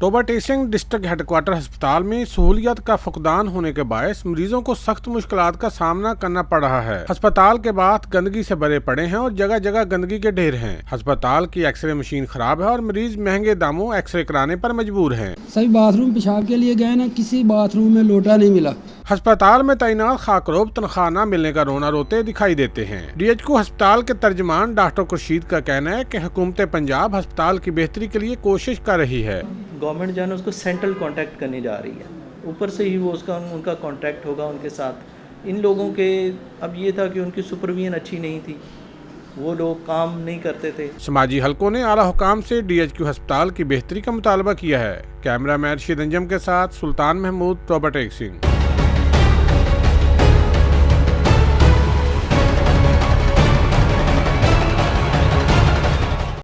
Toba take district headquarter अस्पताल में सहूलियत का फुकदान होने के बायस मरीजों को सख्त मुश्किलात का सामना करना पड़ रहा है। अस्पताल के बाथ गंदगी से भरे पड़े हैं और जगह जगह गंदगी के ढेर हैं। अस्पताल की एक्सरे मशीन खराब है और मरीज महंगे दामों एक्सरे कराने पर मजबूर हैं। सभी बाथरूम पेशाब के लिए गए ना, किसी बाथरूम में लोटा नहीं मिला। अस्पताल में तैनात खाकरोब तनख्वाह न मिलने का रोना रोते दिखाई देते हैं। DHQ अस्पताल के तर्जमान डॉक्टर खुर्शीद का कहना है कि हुकूमत पंजाब अस्पताल की बेहतरी के लिए कोशिश कर रही है। गवर्नमेंट जो है उसको सेंट्रल कॉन्टैक्ट करने जा रही है, ऊपर से ही वो उनका कॉन्टैक्ट होगा उनके साथ। इन लोगों के अब ये था कि उनकी सुपरविजन अच्छी नहीं थी, वो लोग काम नहीं करते थे। समाजी हलकों ने आला हुकाम से DHQ अस्पताल की बेहतरी का मुतालबा किया है। कैमरामैन शिदंजम के साथ सुल्तान महमूद, टोबा टेक।